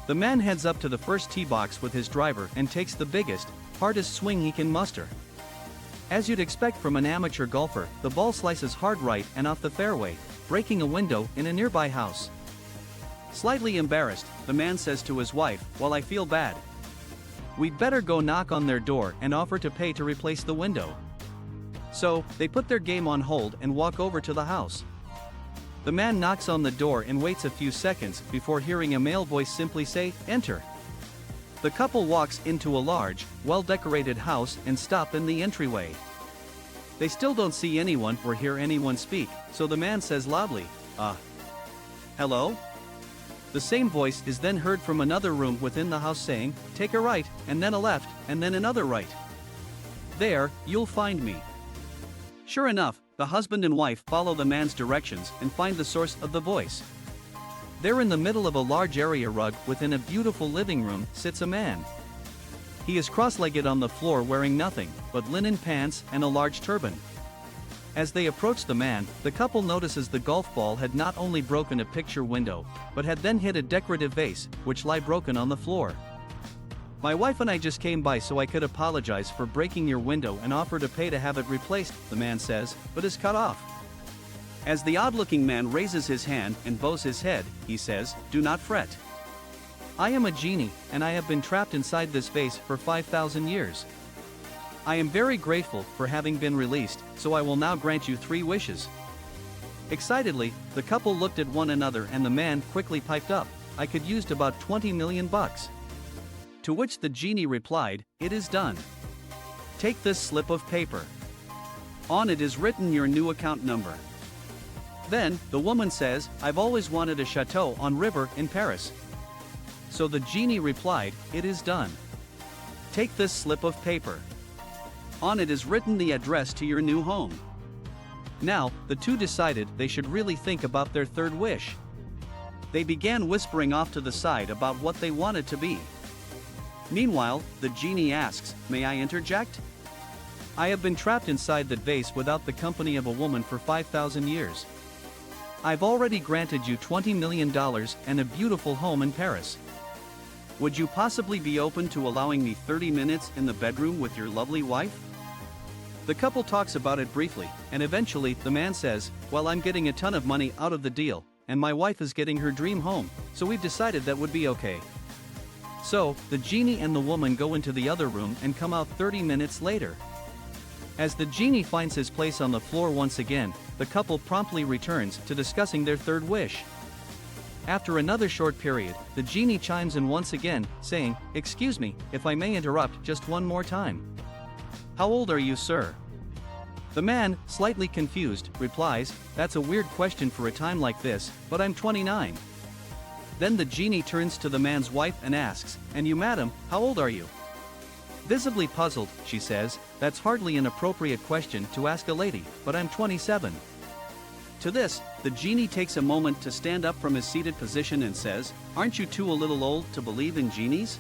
The man heads up to the first tee box with his driver and takes the biggest, hardest swing he can muster. As you'd expect from an amateur golfer, the ball slices hard right and off the fairway, breaking a window in a nearby house. Slightly embarrassed, the man says to his wife, "Well, I feel bad. We'd better go knock on their door and offer to pay to replace the window." So, they put their game on hold and walk over to the house. The man knocks on the door and waits a few seconds before hearing a male voice simply say, "Enter." The couple walks into a large, well-decorated house and stop in the entryway. They still don't see anyone or hear anyone speak, so the man says loudly, hello?" The same voice is then heard from another room within the house saying, "Take a right, and then a left, and then another right. There, you'll find me." Sure enough, the husband and wife follow the man's directions and find the source of the voice. There in the middle of a large area rug within a beautiful living room sits a man. He is cross-legged on the floor wearing nothing but linen pants and a large turban. As they approach the man, the couple notices the golf ball had not only broken a picture window, but had then hit a decorative vase, which lie broken on the floor. "My wife and I just came by so I could apologize for breaking your window and offer to pay to have it replaced," the man says, but is cut off. As the odd-looking man raises his hand and bows his head, he says, "Do not fret. I am a genie, and I have been trapped inside this vase for 5,000 years. I am very grateful for having been released, so I will now grant you 3 wishes." Excitedly, the couple looked at one another and the man quickly piped up, "I could used about 20 million bucks." To which the genie replied, "It is done. Take this slip of paper. On it is written your new account number." Then, the woman says, "I've always wanted a chateau on river in Paris." So the genie replied, "It is done. Take this slip of paper. On it is written the address to your new home." Now, the two decided they should really think about their third wish. They began whispering off to the side about what they wanted to be. Meanwhile, the genie asks, "May I interject? I have been trapped inside that vase without the company of a woman for 5,000 years. I've already granted you $20 million and a beautiful home in Paris. Would you possibly be open to allowing me 30 minutes in the bedroom with your lovely wife?" The couple talks about it briefly, and eventually the man says, "Well, I'm getting a ton of money out of the deal, and my wife is getting her dream home, so we've decided that would be okay." So, the genie and the woman go into the other room and come out 30 minutes later. As the genie finds his place on the floor once again, the couple promptly returns to discussing their third wish. After another short period, the genie chimes in once again, saying, "Excuse me, if I may interrupt just one more time. How old are you, sir?" The man, slightly confused, replies, "That's a weird question for a time like this, but I'm 29. Then the genie turns to the man's wife and asks, "And you, madam, how old are you?" Visibly puzzled, she says, "That's hardly an appropriate question to ask a lady, but I'm 27. To this, the genie takes a moment to stand up from his seated position and says, "Aren't you two a little old to believe in genies?"